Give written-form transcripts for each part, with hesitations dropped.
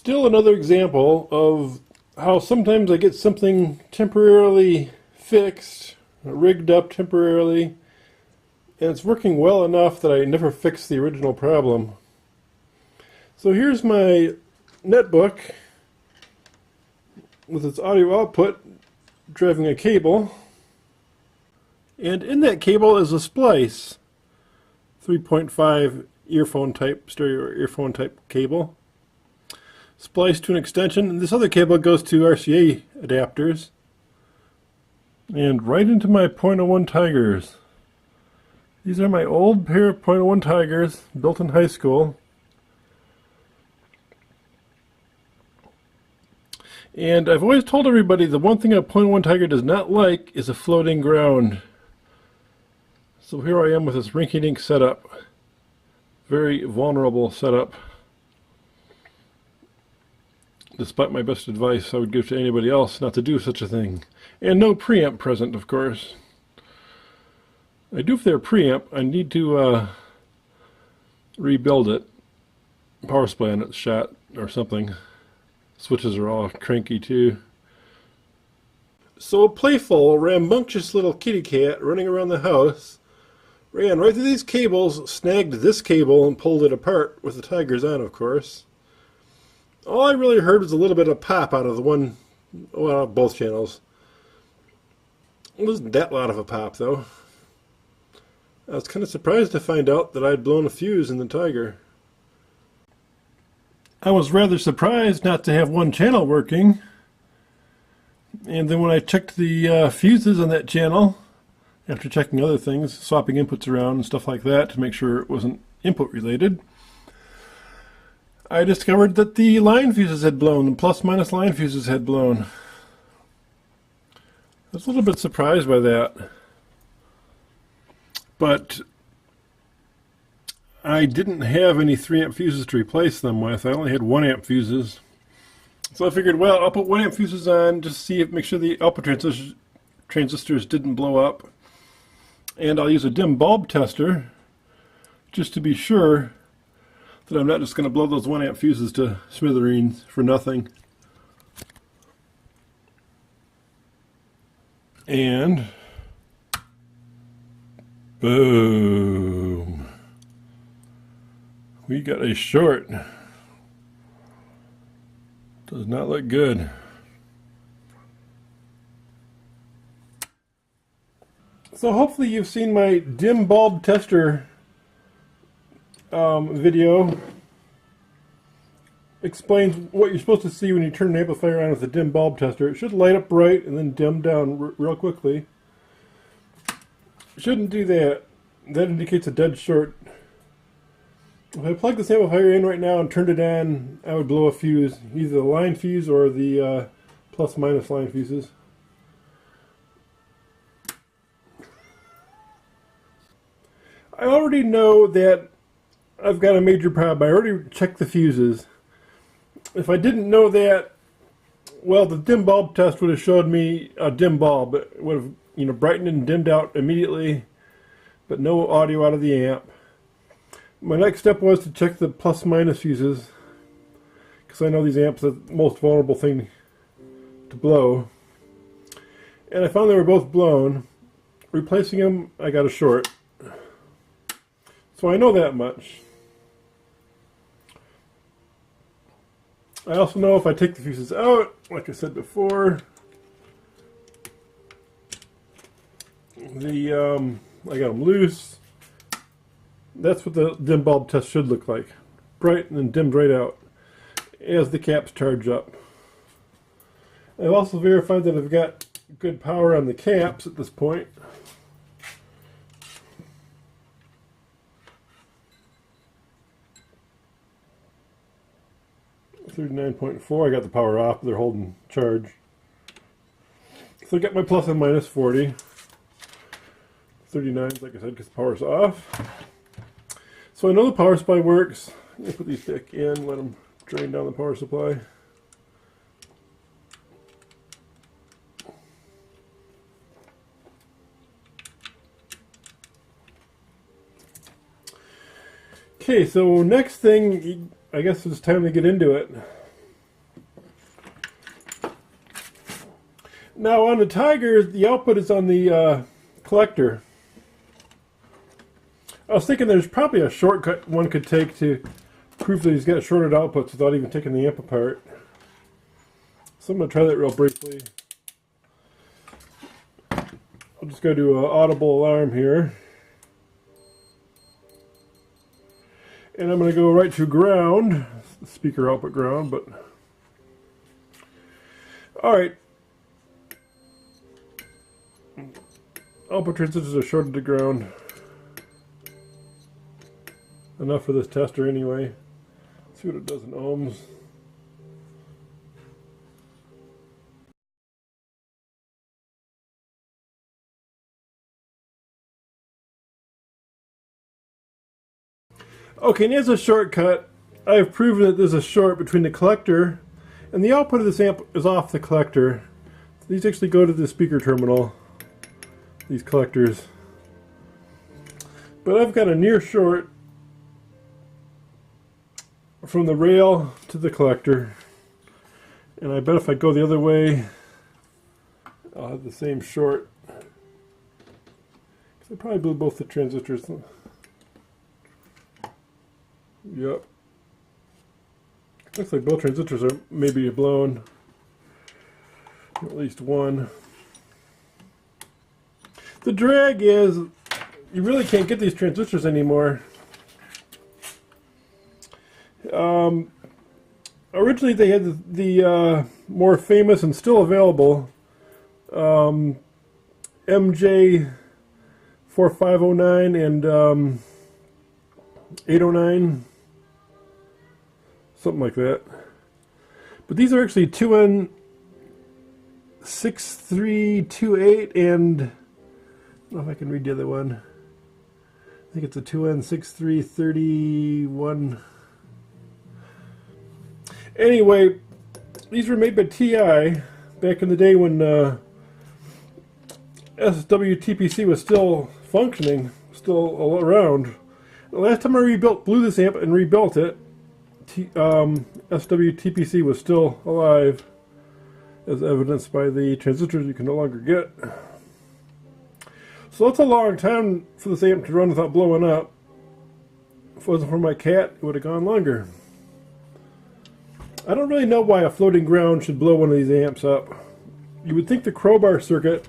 Still another example of how sometimes I get something temporarily fixed, rigged up temporarily, and it's working well enough that I never fix the original problem. So here's my netbook with its audio output driving a cable, and in that cable is a splice, 3.5 earphone type, stereo earphone type cable, spliced to an extension, and this other cable goes to RCA adapters, and right into my .01 Tigers. These are my old pair of .01 Tigers, built in high school. And I've always told everybody the one thing a .01 Tiger does not like is a floating ground. So here I am with this rinky-dink setup. Very vulnerable setup. Despite my best advice I would give to anybody else not to do such a thing. And no preamp present, of course. I do have their preamp. I need to rebuild it. Power supply on it's shot or something. Switches are all cranky too. So a playful, rambunctious little kitty cat running around the house ran right through these cables, snagged this cable, and pulled it apart with the Tigers on, of course. All I really heard was a little bit of pop out of the one, well, both channels. It wasn't that loud of a pop, though. I was kind of surprised to find out that I'd blown a fuse in the Tiger. I was rather surprised not to have one channel working. And then when I checked the fuses on that channel, after checking other things, swapping inputs around and stuff like that to make sure it wasn't input related, I discovered that the line fuses had blown, the plus-minus line fuses had blown. I was a little bit surprised by that. But I didn't have any 3-amp fuses to replace them with. I only had 1-amp fuses. So I figured, well, I'll put 1-amp fuses on just to make sure the output transistors didn't blow up. And I'll use a dim bulb tester just to be sure that I'm not just going to blow those 1-amp fuses to smithereens for nothing. And boom. We got a short. Does not look good. So hopefully you've seen my dim bulb tester video. Explains what you're supposed to see when you turn an amplifier on with a dim bulb tester. It should light up bright and then dim down real quickly. Shouldn't do that. That indicates a dead short. If I plug this amplifier in right now and turned it on, I would blow a fuse, either the line fuse or the plus-minus line fuses. I already know that I've got a major problem. I already checked the fuses. If I didn't know that, well, the dim bulb test would have showed me a dim bulb. It would have, brightened and dimmed out immediately, but no audio out of the amp. My next step was to check the plus-minus fuses, because I know these amps are the most vulnerable thing to blow. And I found they were both blown. Replacing them, I got a short. So I know that much. I also know if I take the fuses out, like I said before, I got them loose. That's what the dim bulb test should look like. Bright and then dimmed right out as the caps charge up. I've also verified that I've got good power on the caps at this point. .4, I got the power off, they're holding charge. So I got my plus and minus 40. 39, like I said, because the power's off. So I know the power supply works. I'm going to put these back in, let them drain down the power supply. Okay, so next thing, I guess it's time to get into it. Now on the Tiger, the output is on the collector. I was thinking there's probably a shortcut one could take to prove that he's got shorted outputs without even taking the amp apart. So I'm going to try that real briefly. I'll just go to an audible alarm here. And I'm going to go right to ground. Speaker output ground, but... Alright. Output transistors are shorted to ground. Enough for this tester anyway. Let's see what it does in ohms. Okay, and as a shortcut, I've proven that there's a short between the collector and the output of this amp is off the collector. These actually go to the speaker terminal, these collectors. But I've got a near short from the rail to the collector. And I bet if I go the other way, I'll have the same short. Because I probably blew both the transistors. Yep. Looks like both transistors are maybe blown. At least one. The drag is you really can't get these transistors anymore. Originally they had the more famous and still available MJ 4509 and 809. Something like that. But these are actually 2N6328 and I don't know if I can read the other one. I think it's a 2N6331. Anyway, these were made by TI back in the day when SWTPC was still functioning, still around. The last time I blew this amp and rebuilt it, SWTPC was still alive, as evidenced by the transistors you can no longer get. So that's a long time for this amp to run without blowing up. If it wasn't for my cat, it would have gone longer. I don't really know why a floating ground should blow one of these amps up. You would think the crowbar circuit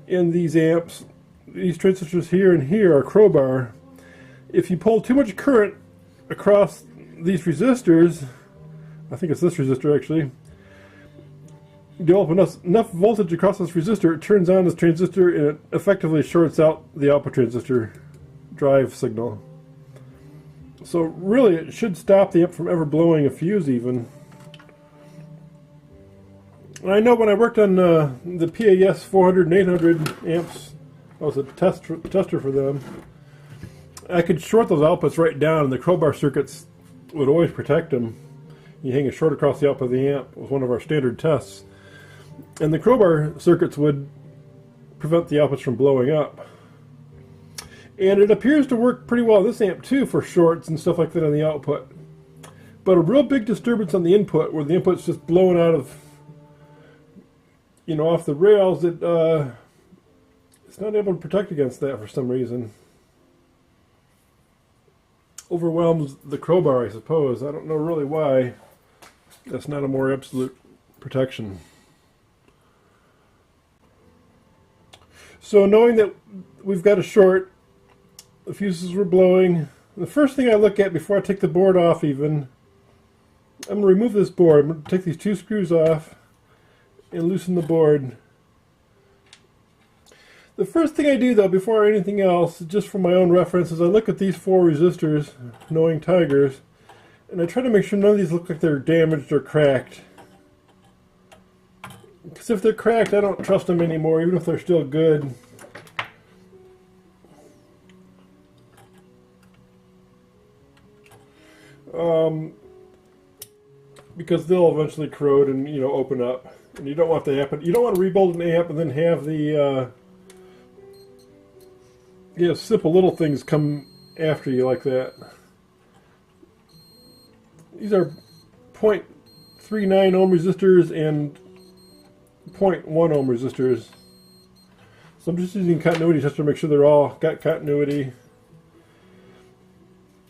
in these amps, these transistors here and here are crowbar. If you pull too much current across these resistors, I think it's this resistor actually, develop enough voltage across this resistor, it turns on this transistor and it effectively shorts out the output transistor drive signal. So really it should stop the amp from ever blowing a fuse even. And I know when I worked on the PAS 400 and 800 amps, I was a tester for them, I could short those outputs right down and the crowbar circuits would always protect them. You hang a short across the output of the amp. It was one of our standard tests. And the crowbar circuits would prevent the outputs from blowing up. And it appears to work pretty well on this amp too for shorts and stuff like that on the output. But a real big disturbance on the input, where the input's just blowing out of, off the rails, it's not able to protect against that for some reason. Overwhelms the crowbar, I suppose. I don't know really why. That's not a more absolute protection. So knowing that we've got a short, the fuses were blowing, the first thing I look at before I take the board off even, I'm going to remove this board. I'm going to take these two screws off and loosen the board. The first thing I do though, before anything else, just for my own reference, is I look at these four resistors, knowing Tigers, and I try to make sure none of these look like they're damaged or cracked. Because if they're cracked, I don't trust them anymore, even if they're still good. Because they'll eventually corrode and open up, and you don't want that to happen. You don't want to rebuild an amp and then have the simple little things come after you like that. These are 0.39 ohm resistors and 0.1 ohm resistors. So I'm just using continuity just to make sure they're all got continuity.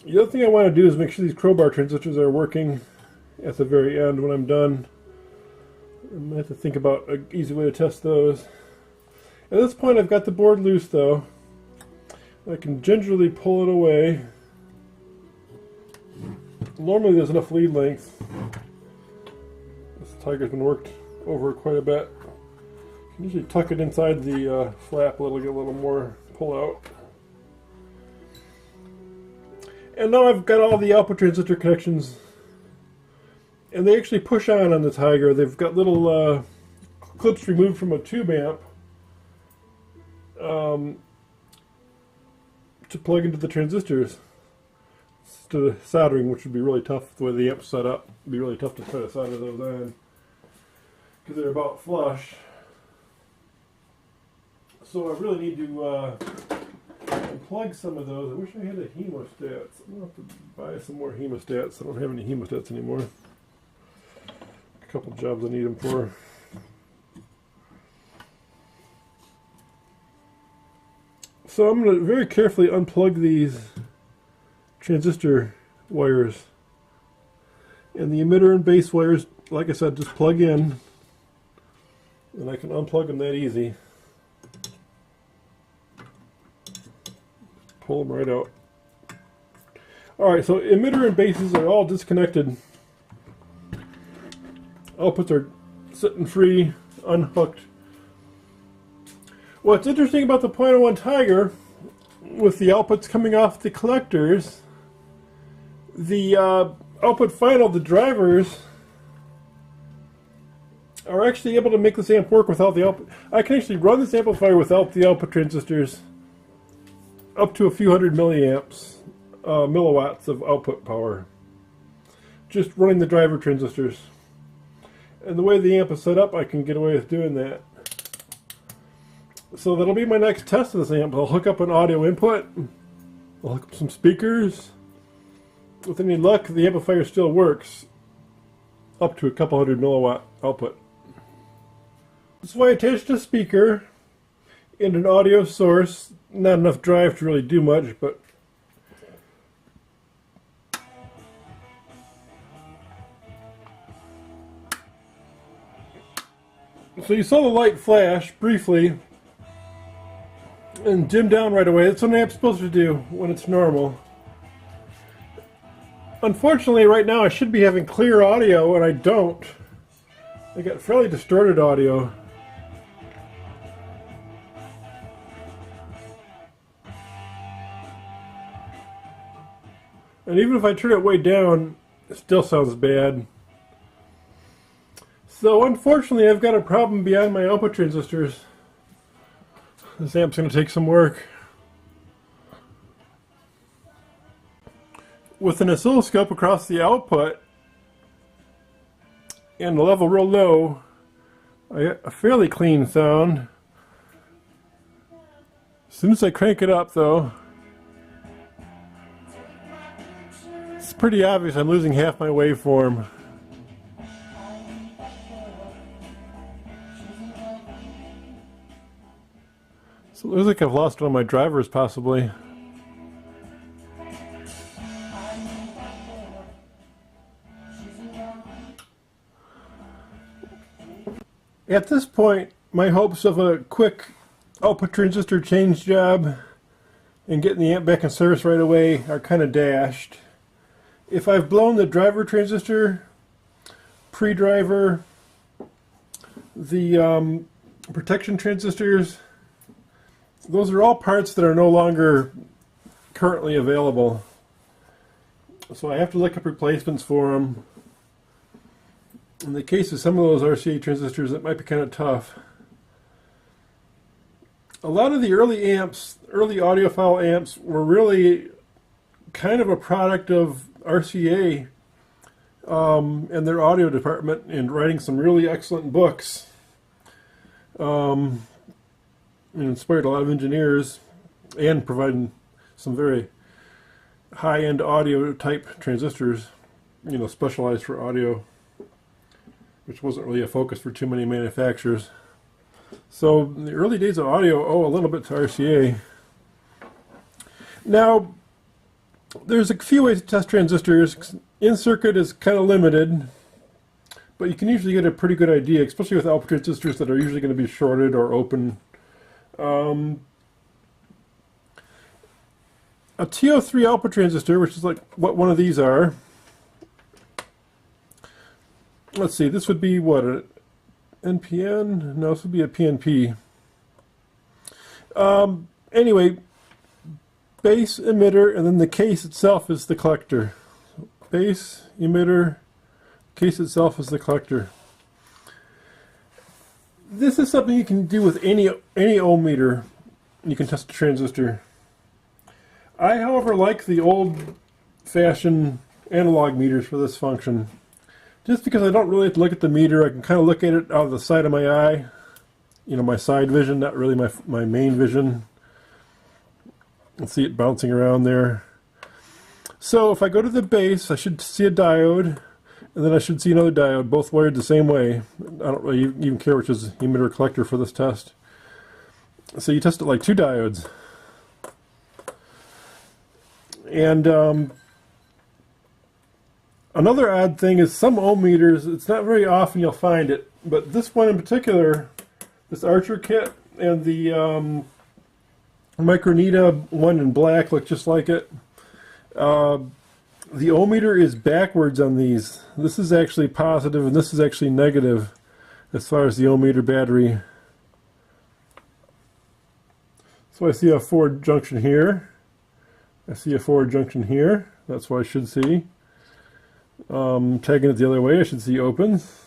The other thing I want to do is make sure these crowbar transistors are working at the very end when I'm done. I'm going to have to think about an easy way to test those. At this point I've got the board loose though. I can gingerly pull it away. Normally there's enough lead length. This tiger's been worked over quite a bit. You can usually tuck it inside the flap a little, get a little more pull out. And now I've got all the output transistor connections, and they actually push on the Tiger. They've got little clips removed from a tube amp to plug into the transistors. To the soldering, which would be really tough the way the amp's set up. It'd be really tough to try to solder those on because they're about flush. So I really need to unplug some of those. I wish I had a hemostat. I'm going to have to buy some more hemostats. I don't have any hemostats anymore. A couple jobs I need them for. So I'm going to very carefully unplug these transistor wires, and the emitter and base wires, like I said, just plug in, and I can unplug them that easy. Pull them right out. Alright, so emitter and bases are all disconnected. Outputs are sitting free, unhooked. What's interesting about the 0.01 Tiger, with the outputs coming off the collectors, the output final, the drivers, are actually able to make this amp work without the output. I can actually run this amplifier without the output transistors up to a few hundred milliamps, milliwatts of output power. Just running the driver transistors. And the way the amp is set up, I can get away with doing that. So that'll be my next test of this amp. I'll hook up an audio input. I'll hook up some speakers. With any luck, the amplifier still works up to a couple hundred milliwatt output. This is why I attached a speaker and an audio source. Not enough drive to really do much, but so you saw the light flash briefly and dim down right away. That's what an amp's supposed to do when it's normal. Unfortunately, right now I should be having clear audio, and I don't. I got fairly distorted audio. And even if I turn it way down, it still sounds bad. So unfortunately, I've got a problem beyond my output transistors. This amp's going to take some work. With an oscilloscope across the output and the level real low, I get a fairly clean sound. As soon as I crank it up though, it's pretty obvious I'm losing half my waveform. So it looks like I've lost one of my drivers possibly. At this point, my hopes of a quick output transistor change job and getting the amp back in service right away are kind of dashed. If I've blown the driver transistor, pre-driver, the protection transistors, those are all parts that are no longer currently available. So I have to look up replacements for them. In the case of some of those RCA transistors, it might be kind of tough. A lot of the early amps, early audiophile amps, were really kind of a product of RCA and their audio department, and writing some really excellent books. And inspired a lot of engineers, and providing some very high-end audio type transistors, you know, specialized for audio. which wasn't really a focus for too many manufacturers. So in the early days of audio owe a little bit to RCA. Now, there's a few ways to test transistors. In-circuit is kind of limited, but you can usually get a pretty good idea, especially with output transistors that are usually going to be shorted or open. A TO3 output transistor, which is like what one of these are. Let's see, this would be what, an NPN? No, this would be a PNP. Anyway, base, emitter, and then the case itself is the collector. Base, emitter, case itself is the collector. This is something you can do with any ohm meter. You can test a transistor. I, however, like the old-fashioned analog meters for this function. Just because I don't really have to look at the meter, I can kind of look at it out of the side of my eye. You know, my side vision, not really my main vision. And see it bouncing around there. So if I go to the base, I should see a diode, and then I should see another diode, both wired the same way. I don't really even care which is emitter or collector for this test. So you test it like two diodes. And another odd thing is some ohm meters, it's not very often you'll find it, but this one in particular, this Archer kit, and the Micronita one in black look just like it. The ohm meter is backwards on these. This is actually positive and this is actually negative as far as the ohm meter battery. So I see a forward junction here. I see a forward junction here. That's what I should see. Tagging it the other way, I should see opens.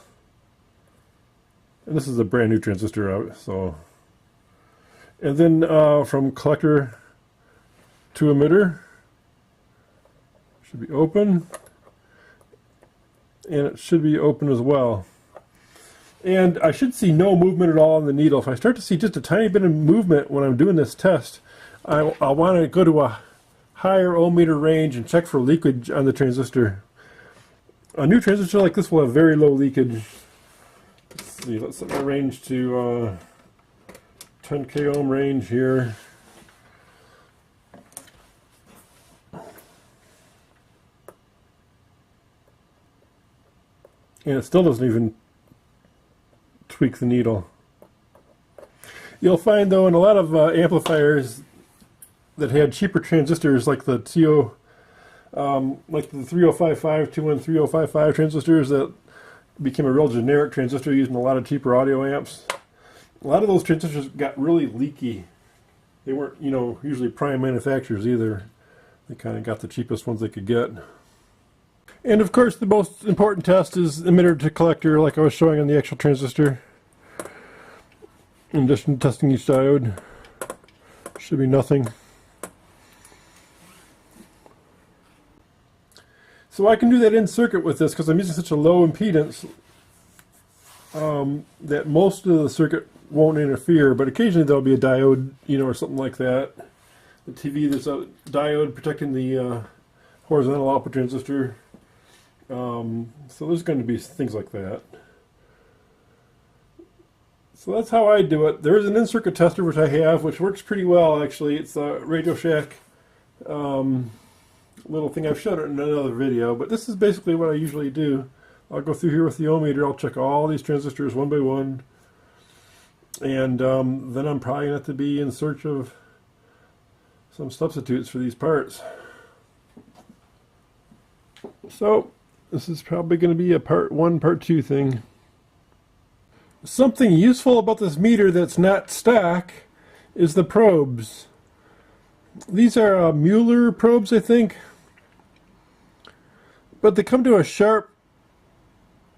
And this is a brand new transistor out, so. And then from collector to emitter, should be open. And it should be open as well. And I should see no movement at all on the needle. If I start to see just a tiny bit of movement when I'm doing this test, I'll want to go to a higher ohm meter range and check for leakage on the transistor. A new transistor like this will have very low leakage. Let's see, let's set my range to 10k ohm range here. And it still doesn't even tweak the needle. You'll find though in a lot of amplifiers that had cheaper transistors like the like the 3055, 213-3055 transistors that became a real generic transistor using a lot of cheaper audio amps. A lot of those transistors got really leaky. They weren't, you know, usually prime manufacturers either. They kind of got the cheapest ones they could get. And of course the most important test is emitter to collector like I was showing on the actual transistor. In addition to testing each diode, should be nothing. So I can do that in circuit with this because I'm using such a low impedance that most of the circuit won't interfere, but occasionally there'll be a diode, you know, or something like that. The TV, there's a diode protecting the horizontal output transistor. So there's going to be things like that. So that's how I do it. There is an in-circuit tester which I have, which works pretty well actually. It's a Radio Shack little thing. I've showed it in another video, but this is basically what I usually do. I'll go through here with the ohm meter. I'll check all these transistors one by one, and then I'm probably going to have to be in search of some substitutes for these parts. So this is probably going to be a part 1, part 2 thing. Something useful about this meter that's not stock is the probes. These are Mueller probes, I think. But they come to a sharp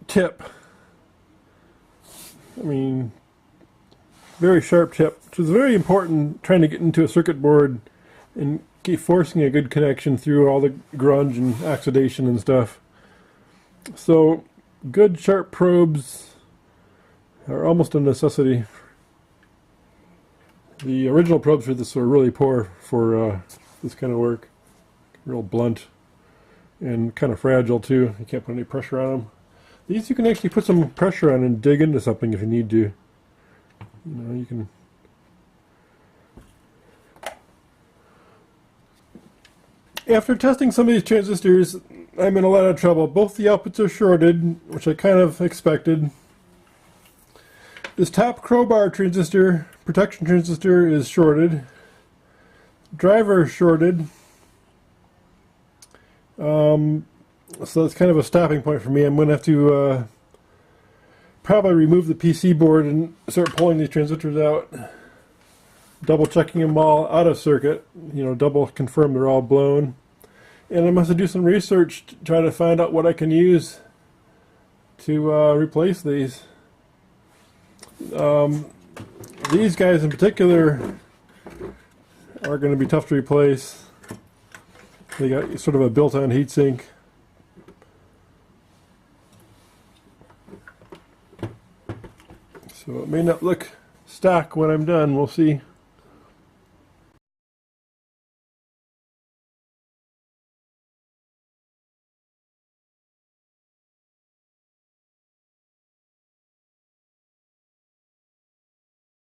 tip. I mean, very sharp tip, which is very important trying to get into a circuit board and keep forcing a good connection through all the grunge and oxidation and stuff. So, good sharp probes are almost a necessity. The original probes for this are really poor for this kind of work. Real blunt and kind of fragile too. You can't put any pressure on them. These you can actually put some pressure on and dig into something if you need to. You know, you can. After testing some of these transistors, I'm in a lot of trouble. Both the outputs are shorted, which I kind of expected. This top crowbar transistor, protection transistor, is shorted. Driver is shorted. So that's kind of a stopping point for me. I'm going to have to probably remove the PC board and start pulling these transistors out. Double checking them all out of circuit. You know, double confirm they're all blown. And I must do some research to try to find out what I can use to replace these. These guys in particular are going to be tough to replace. They got sort of a built-on heatsink. So it may not look stock when I'm done. We'll see.